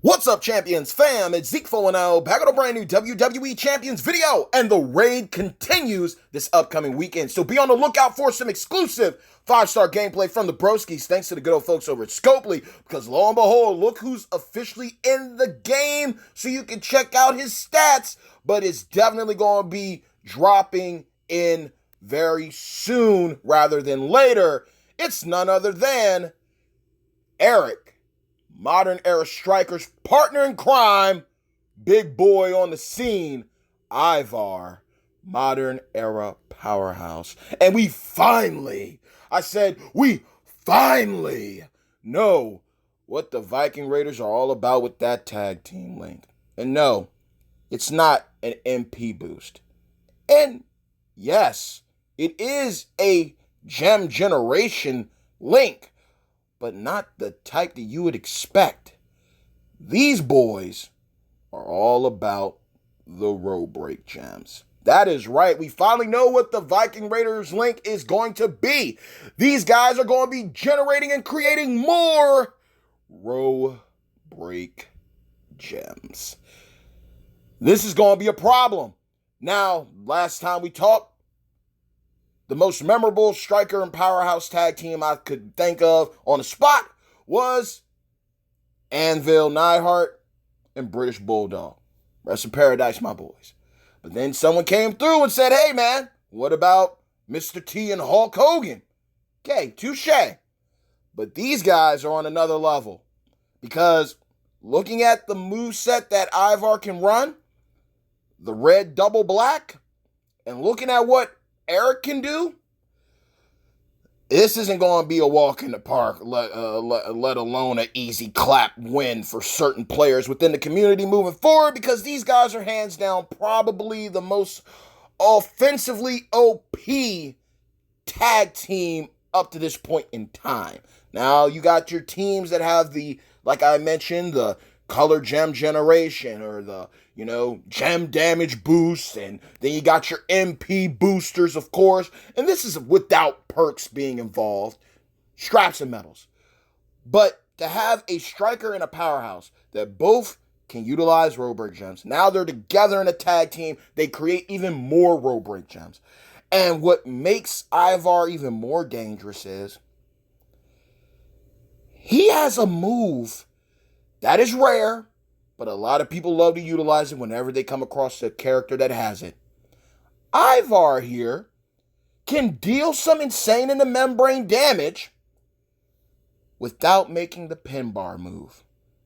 What's up, Champions fam? It's Zeke Follino back on a brand new WWE Champions video, and the raid continues this upcoming weekend. So be on the lookout for some exclusive 5-star gameplay from the Broskis, thanks to the good old folks over at Scopely, because lo and behold, look who's officially in the game, so you can check out his stats, but it's definitely going to be dropping in very soon rather than later. It's none other than Eric, modern era striker's partner in crime, big boy on the scene, Ivar, modern era powerhouse. And we finally know what the Viking Raiders are all about with that tag team link. And no, it's not an MP boost. And yes, it is a gem generation link, but not the type that you would expect. These boys are all about the row break gems. That is right. We finally know what the Viking Raiders link is going to be. These guys are going to be generating and creating more row break gems. This is going to be a problem. Now, last time we talked, the most memorable striker and powerhouse tag team I could think of on the spot was Anvil Neidhart and British Bulldog. Rest in paradise, my boys. But then someone came through and said, hey, man, what about Mr. T and Hulk Hogan? Okay, touche. But these guys are on another level, because looking at the moveset that Ivar can run, the red double black, and looking at what Eric can do, this isn't going to be a walk in the park, let alone an easy clap win for certain players within the community moving forward, because these guys are hands down probably the most offensively OP tag team up to this point in time. Now, you got your teams that have the, like I mentioned, the color gem generation or the, gem damage boost, and then you got your MP boosters, of course, and this is without perks being involved, straps and medals. But to have a striker and a powerhouse that both can utilize row break gems, now they're together in a tag team, they create even more row break gems. And what makes Ivar even more dangerous is he has a move that is rare, but a lot of people love to utilize it whenever they come across a character that has it. Ivar here can deal some insane in the membrane damage without making the pin bar move.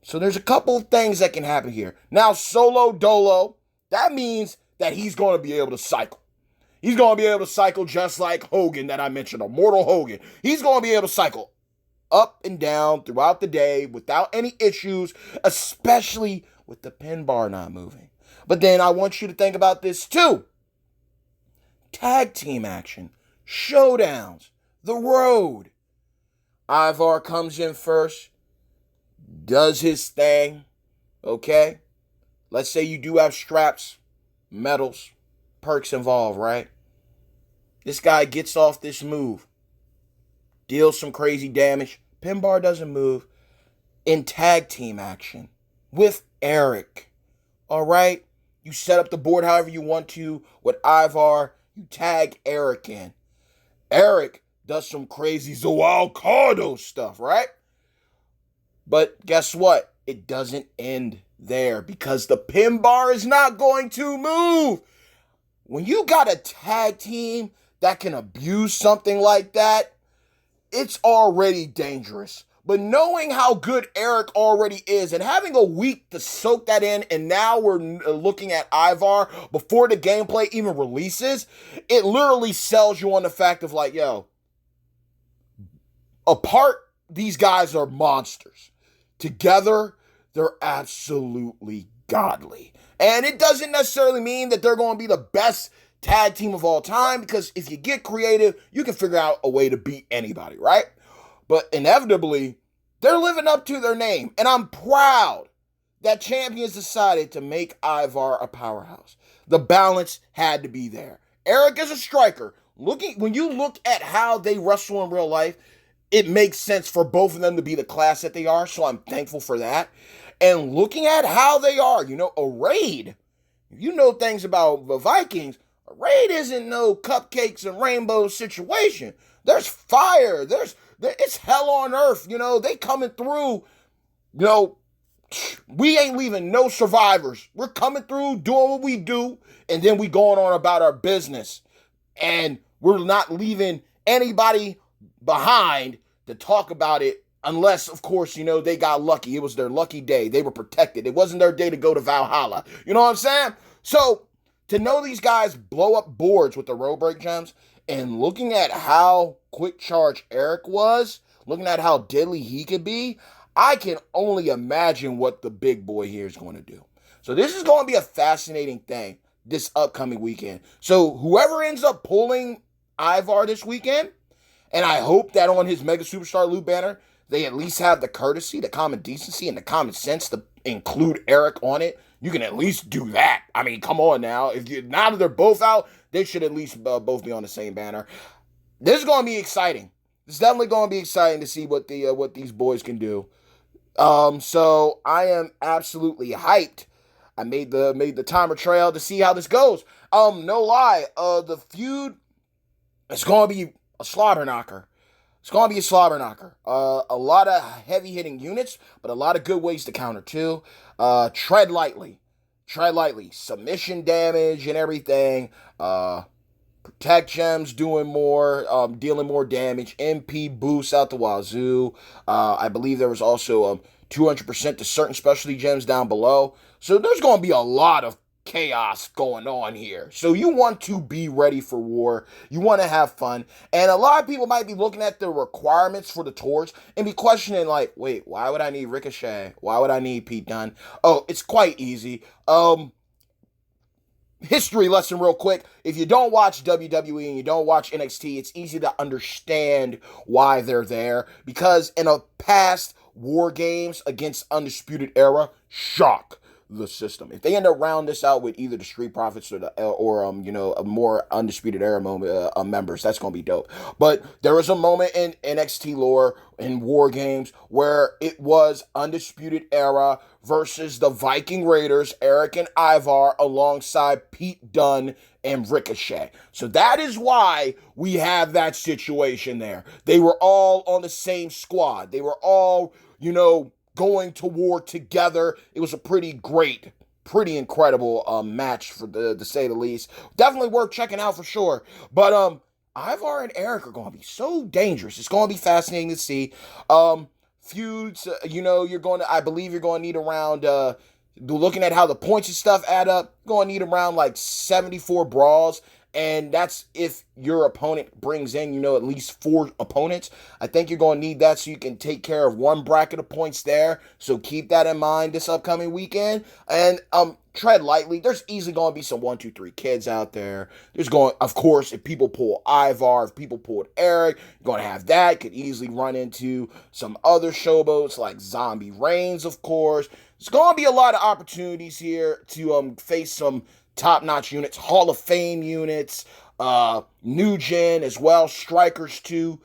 So there's a couple of things that can happen here. Now, solo Dolo, that means that he's going to be able to cycle. He's going to be able to cycle just like Hogan that I mentioned, Immortal Hogan. He's going to be able to cycle up and down throughout the day without any issues, especially with the pin bar not moving. But then I want you to think about this too. Tag team action, showdowns, the road. Ivar comes in first, does his thing, okay? Let's say you do have straps, medals, perks involved, right? This guy gets off this move, deals some crazy damage. Pin bar doesn't move. In tag team action with Eric. All right? You set up the board however you want to. With Ivar, you tag Eric in. Eric does some crazy Zoal Cardo stuff, right? But guess what? It doesn't end there, because the pin bar is not going to move. When you got a tag team that can abuse something like that, it's already dangerous. But knowing how good Eric already is and having a week to soak that in, and now we're looking at Ivar before the gameplay even releases, it literally sells you on the fact of like, yo, apart, these guys are monsters. Together, they're absolutely godly. And it doesn't necessarily mean that they're going to be the best tag team of all time, because if you get creative, you can figure out a way to beat anybody, right? But inevitably, they're living up to their name. And I'm proud that Champions decided to make Ivar a powerhouse. The balance had to be there. Eric is a striker. When you look at how they wrestle in real life, it makes sense for both of them to be the class that they are, so I'm thankful for that. And looking at how they are, a raid, if you know things about the Vikings, a raid isn't no cupcakes and rainbows situation. There's fire. It's hell on earth. They coming through. You know, we ain't leaving no survivors. We're coming through, doing what we do, and then we going on about our business. And we're not leaving anybody behind to talk about it unless, of course, they got lucky. It was their lucky day. They were protected. It wasn't their day to go to Valhalla. You know what I'm saying? So, to know these guys blow up boards with the road break gems, and looking at how quick charge Eric was, looking at how deadly he could be, I can only imagine what the big boy here is going to do. So this is going to be a fascinating thing this upcoming weekend. So whoever ends up pulling Ivar this weekend, and I hope that on his Mega Superstar Loot banner, they at least have the courtesy, the common decency, and the common sense to include Eric on it. You can at least do that. I mean, come on now. Now that they're both out, they should at least both be on the same banner. This is going to be exciting. It's definitely going to be exciting to see what these boys can do. So I am absolutely hyped. I made the timer trail to see how this goes. No lie, the feud is going to be a slobber knocker. It's going to be a slobber knocker. A lot of heavy hitting units, but a lot of good ways to counter too. Tread lightly. Submission damage and everything. Protect gems doing more, dealing more damage. MP boosts out the wazoo. I believe there was also 200% to certain specialty gems down below. So there's going to be a lot of chaos going on here. So you want to be ready for war. You want to have fun. And a lot of people might be looking at the requirements for the tours and be questioning like, wait, why would I need Ricochet? Why would I need Pete Dunne? Oh, it's quite easy. History lesson real quick. If you don't watch WWE and you don't watch NXT, it's easy to understand why they're there. Because in a past War Games against Undisputed Era, shock the system. If they end up round this out with either the Street Profits or a more Undisputed Era members, that's gonna be dope. But there was a moment in NXT lore in War Games where it was Undisputed Era versus the Viking Raiders, Eric and Ivar, alongside Pete Dunne and Ricochet. So that is why we have that situation there. They were all on the same squad. They were all, going to war together. It was a pretty incredible match to say the least. Definitely worth checking out for sure. But Ivar and Eric are going to be so dangerous. It's going to be fascinating to see. Feuds, I believe you're going to need around, looking at how the points and stuff add up, you're going to need around like 74 brawls. And that's if your opponent brings in, at least 4 opponents. I think you're going to need that so you can take care of one bracket of points there. So keep that in mind this upcoming weekend. And tread lightly. There's easily going to be some 1, 2, 3 kids out there. Of course, if people pull Ivar, if people pulled Eric, you're going to have that. Could easily run into some other showboats like Zombie Reigns, of course. There's going to be a lot of opportunities here to face some top-notch units, Hall of Fame units, new gen as well, strikers too.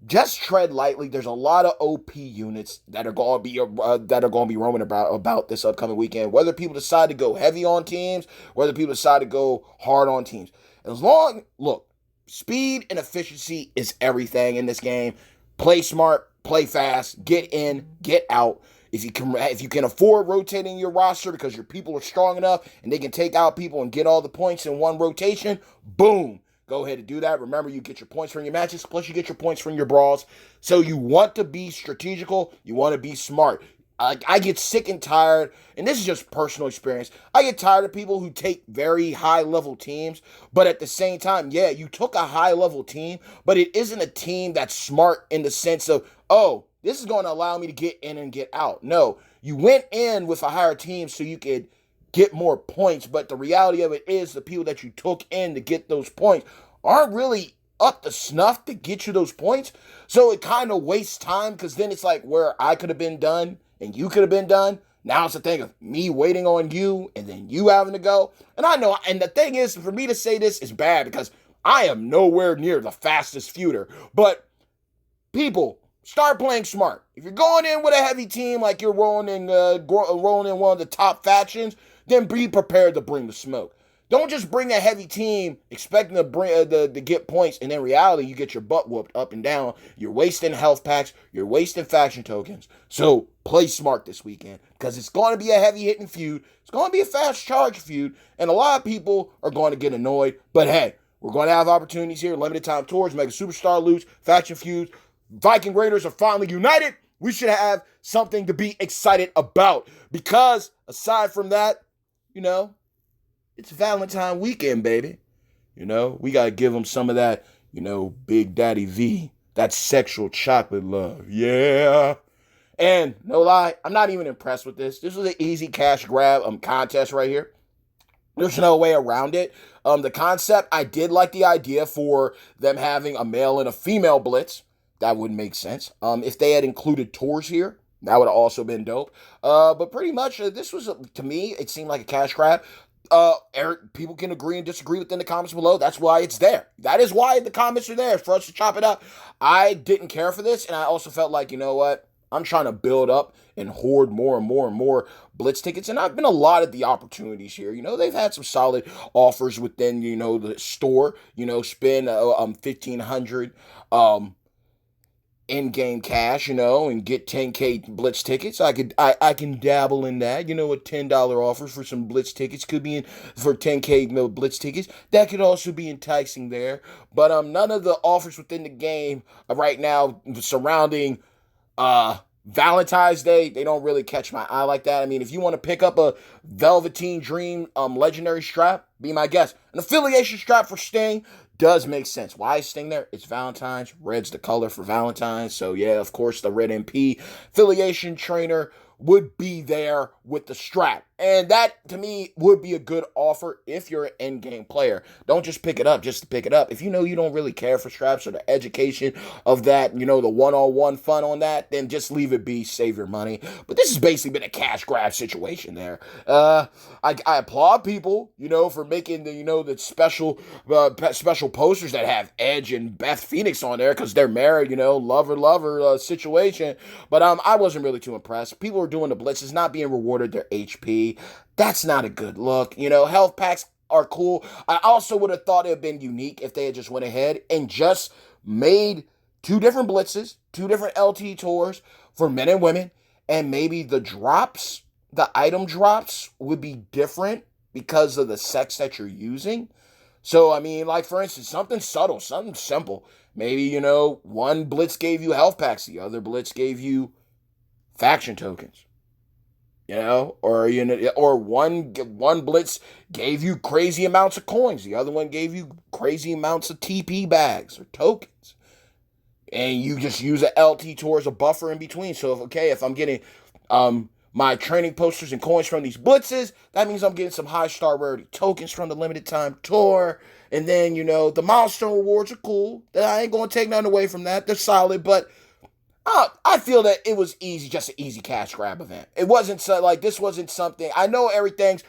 Just tread lightly. There's a lot of OP units that are going to be roaming about this upcoming weekend. Whether people decide to go heavy on teams, whether people decide to go hard on teams. Look, speed and efficiency is everything in this game. Play smart, play fast, get in, get out. If you can afford rotating your roster because your people are strong enough and they can take out people and get all the points in one rotation, boom, go ahead and do that. Remember, you get your points from your matches, plus you get your points from your brawls. So you want to be strategical, you want to be smart. I get sick and tired, and this is just personal experience. I get tired of people who take very high-level teams, but at the same time, yeah, you took a high-level team, but it isn't a team that's smart in the sense of, oh, this is going to allow me to get in and get out. No, you went in with a higher team so you could get more points, but the reality of it is the people that you took in to get those points aren't really up to snuff to get you those points. So it kind of wastes time because then it's like where I could have been done and you could have been done. Now it's a thing of me waiting on you and then you having to go. And I know, and the thing is, for me to say this is bad because I am nowhere near the fastest feuder. But people, Start playing smart. If you're going in with a heavy team like you're rolling in one of the top factions, then be prepared to bring the smoke. Don't just bring a heavy team expecting to bring to get points, and in reality, you get your butt whooped up and down. You're wasting health packs. You're wasting faction tokens. So play smart this weekend because it's going to be a heavy hitting feud. It's going to be a fast charge feud, and a lot of people are going to get annoyed. But hey, we're going to have opportunities here. Limited time tours, mega superstar loots, faction feuds. Viking Raiders are finally united. We should have something to be excited about because aside from that, it's Valentine weekend, baby. We got to give them some of that, Big Daddy V, that sexual chocolate love. Yeah. And no lie, I'm not even impressed with this. This was an easy cash grab contest right here. There's no way around it. The concept, I did like the idea for them having a male and a female blitz. That would make sense. If they had included tours here, that would have also been dope. But pretty much, this was, to me, it seemed like a cash grab. Eric, people can agree and disagree within the comments below. That's why it's there. That is why the comments are there, for us to chop it up. I didn't care for this, and I also felt like, you know what? I'm trying to build up and hoard more and more and more blitz tickets, and I've been allotted the opportunities here. They've had some solid offers within, the store. Spend $1,500 in-game cash, and get 10K blitz tickets. I can dabble in that. A $10 offer for some blitz tickets could be in for 10K blitz tickets. That could also be enticing there. But none of the offers within the game right now surrounding Valentine's Day, they don't really catch my eye like that. I mean, if you want to pick up a Velveteen Dream legendary strap, be my guest. An affiliation strap for Sting does make sense. Why is Sting there? It's Valentine's. Red's the color for Valentine's. So yeah, of course, the Red MP affiliation trainer would be there with the strap. And that, to me, would be a good offer if you're an in-game player. Don't just pick it up just to pick it up. If you don't really care for straps or the education of that, the one-on-one fun on that, then just leave it be, save your money. But this has basically been a cash grab situation there. I applaud people, for making the special posters that have Edge and Beth Phoenix on there because they're married, lover situation. But I wasn't really too impressed. People are doing the blitzes, not being rewarded their HP. That's not a good look. Health packs are cool. I also would have thought it would have been unique if they had just went ahead and just made 2 different blitzes, 2 different LT tours for men and women, and maybe the item drops would be different because of the sex that you're using. So, I mean, like, for instance, something subtle, something simple. Maybe, one blitz gave you health packs, the other blitz gave you faction tokens. Or one blitz gave you crazy amounts of coins. The other one gave you crazy amounts of TP bags or tokens. And you just use a LT tour as a buffer in between. So, if I'm getting my training posters and coins from these blitzes, that means I'm getting some high star rarity tokens from the limited time tour. And then, the milestone rewards are cool. I ain't going to take nothing away from that. They're solid, but I feel that it was just an easy cash grab event. It wasn't this wasn't something. I know everything's,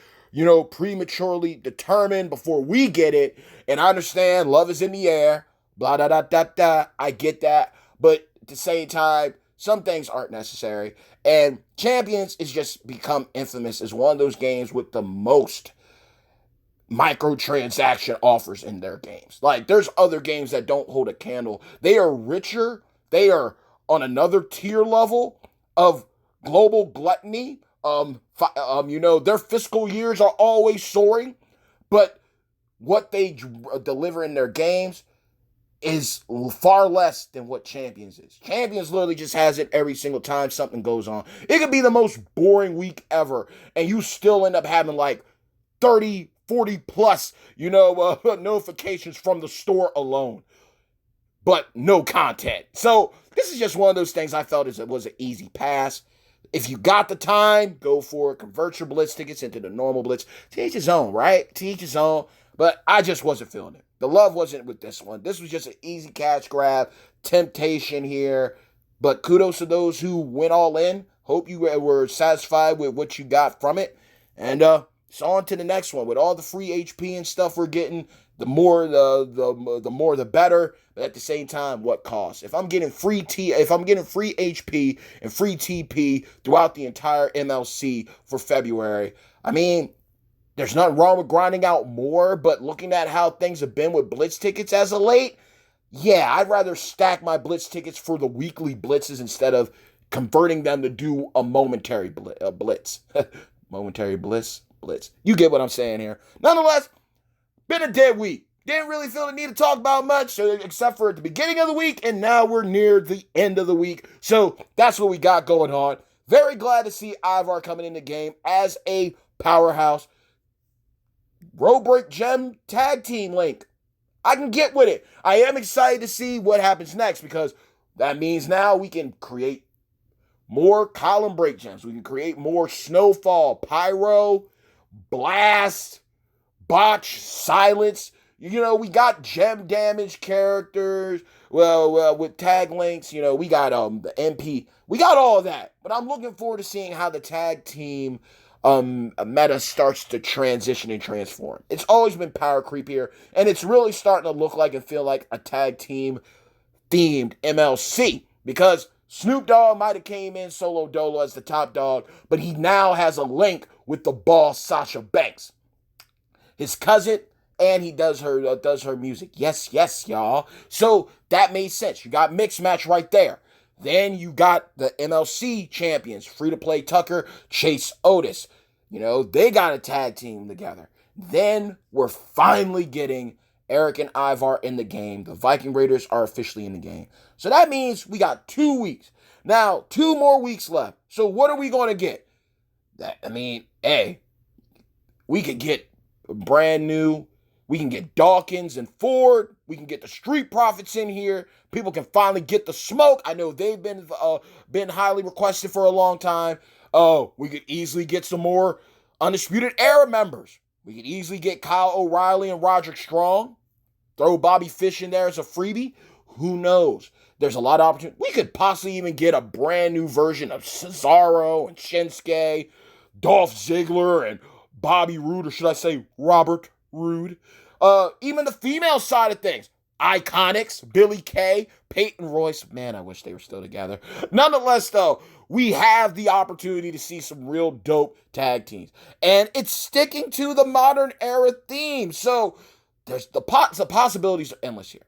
prematurely determined before we get it. And I understand love is in the air, blah, da, da, da, da. I get that. But at the same time, some things aren't necessary. And Champions has just become infamous as one of those games with the most microtransaction offers in their games. Like, there's other games that don't hold a candle. They are richer. They are on another tier level of global gluttony. Their fiscal years are always soaring, but what they deliver in their games is far less than what Champions is. Champions literally just has it every single time something goes on. It could be the most boring week ever, and you still end up having like 30, 40 plus, notifications from the store alone, but no content. So this is just one of those things I felt it was an easy pass. If you got the time, go for it. Convert your blitz tickets into the normal blitz. To each his own, right? To each his own. But I just wasn't feeling it. The love wasn't with this one. This was just an easy cash grab. Temptation here. But kudos to those who went all in. Hope you were satisfied with what you got from it. And It's on to the next one. With all the free HP and stuff we're getting, the more the more the better. But at the same time, what costs? If I'm getting free HP and free TP throughout the entire MLC for February, I mean, there's nothing wrong with grinding out more. But looking at how things have been with Blitz tickets as of late, yeah, I'd rather stack my Blitz tickets for the weekly blitzes instead of converting them to do a momentary blitz. Momentary blitz. You get what I'm saying here. Nonetheless, been a dead week. Didn't really feel the need to talk about much, except for at the beginning of the week, and now we're near the end of the week. So that's what we got going on. Very glad to see Ivar coming in the game as a powerhouse. Road Break Gem Tag Team Link. I can get with it. I am excited to see what happens next, because that means now we can create more column break gems. We can create more Snowfall, Pyro, Blast, Botch, Silence. You know, we got gem damage characters. Well, with tag links, you know, we got the MP. We got all of that. But I'm looking forward to seeing how the tag team meta starts to transition and transform. It's always been power creep here, and it's really starting to look like and feel like a tag team themed MLC, because Snoop Dogg might have came in solo Dolo as the top dog, but he now has a link with the boss Sasha Banks, his cousin, and he does her music. Yes, y'all. So that made sense. You got mixed match right there. Then you got the MLC champions, free-to-play Tucker, Chase Otis. You know, they got a tag team together. Then we're finally getting Eric and Ivar in the game. The Viking Raiders are officially in the game. So that means we got 2 weeks. Now, 2 more weeks left. So what are we going to get? We could get brand new. We can get Dawkins and Ford. We can get the Street Profits in here. People can finally get the smoke. I know they've been highly requested for a long time. Oh, we could easily get some more Undisputed Era members. We could easily get Kyle O'Reilly and Roderick Strong. Throw Bobby Fish in there as a freebie. Who knows? There's a lot of opportunity. We could possibly even get a brand new version of Cesaro and Shinsuke, Dolph Ziggler and Bobby Roode, or should I say Robert Roode. Even the female side of things. Iconics, Billy Kay, Peyton Royce. Man, I wish they were still together. Nonetheless, though, we have the opportunity to see some real dope tag teams. And it's sticking to the modern era theme. So the possibilities are endless here.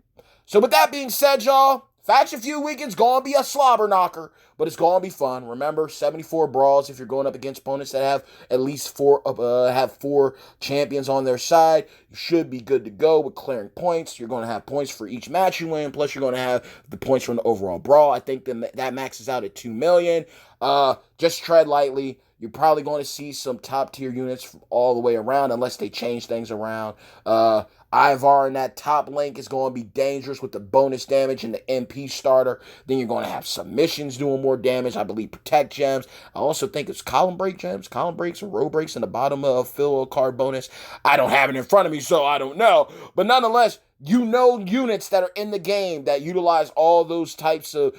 So with that being said, y'all, Faction Feud Weekend's gonna be a slobber knocker, but it's gonna be fun. Remember, 74 brawls if you're going up against opponents that have at least four champions on their side. You should be good to go with clearing points. You're gonna have points for each match you win, plus you're gonna have the points from the overall brawl. I think that maxes out at 2 million. Just tread lightly. You're probably going to see some top tier units all the way around, unless they change things around. Ivar in that top link is going to be dangerous with the bonus damage and the MP starter. Then you're going to have submissions doing more damage. I believe protect gems. I also think it's column break gems, column breaks or row breaks in the bottom of fill card bonus. I don't have it in front of me, so I don't know. But nonetheless, you know units that are in the game that utilize all those types of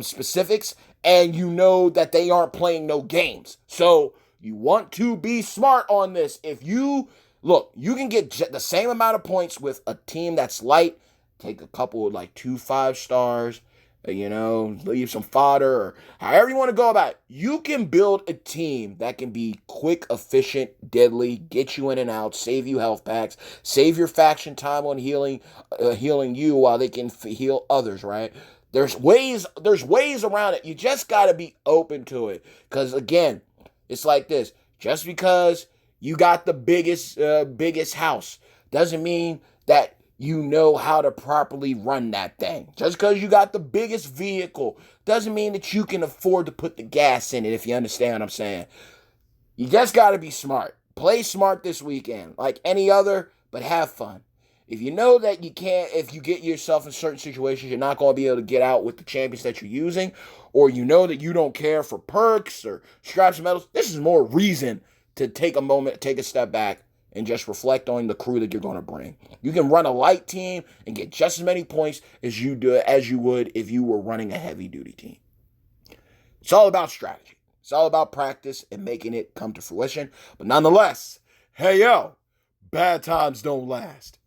specifics, and you know that they aren't playing no games. So you want to be smart on this. If you look, you can get the same amount of points with a team that's light. Take a couple of like 2 5-stars, leave some fodder, or however you want to go about it. You can build a team that can be quick, efficient, deadly, get you in and out, save you health packs, save your faction time on healing you while they can heal others, right? There's ways around it. You just got to be open to it. Because, again, it's like this. Just because you got the biggest house doesn't mean that you know how to properly run that thing. Just because you got the biggest vehicle doesn't mean that you can afford to put the gas in it, if you understand what I'm saying. You just got to be smart. Play smart this weekend. Like any other, but have fun. If you know that you can't, if you get yourself in certain situations, you're not going to be able to get out with the champions that you're using, or you know that you don't care for perks or straps and medals, this is more reason to take a moment, take a step back, and just reflect on the crew that you're going to bring. You can run a light team and get just as many points as you would if you were running a heavy-duty team. It's all about strategy. It's all about practice and making it come to fruition. But nonetheless, Hey, yo, bad times don't last.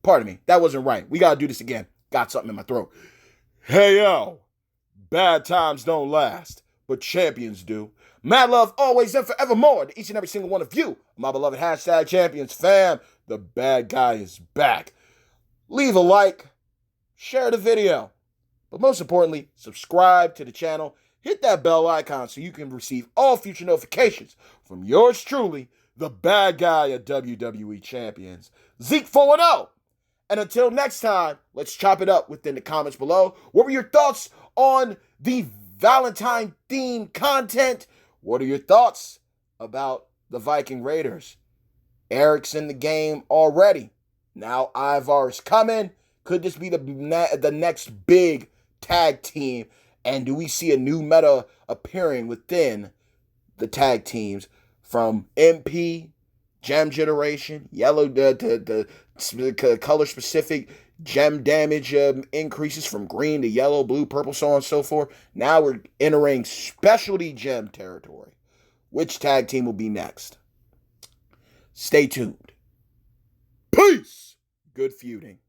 Pardon me, that wasn't right. We gotta do this again. Got something in my throat. Hey, yo, bad times don't last, but champions do. Mad love always and forevermore to each and every single one of you, my beloved hashtag champions fam. The bad guy is back. Leave a like, share the video, but most importantly, subscribe to the channel. Hit that bell icon so you can receive all future notifications from yours truly, the bad guy of WWE Champions, Zeke 4-0. And until next time, let's chop it up within the comments below. What were your thoughts on the Valentine themed content? What are your thoughts about the Viking Raiders? Eric's in the game already. Now Ivar is coming. Could this be the next big tag team? And do we see a new meta appearing within the tag teams from MP, Gem Generation, Yellow, the color specific gem damage increases from green to yellow, blue, purple, so on and so forth. Now we're entering specialty gem territory. Which tag team will be next? Stay tuned. Peace. Good feuding.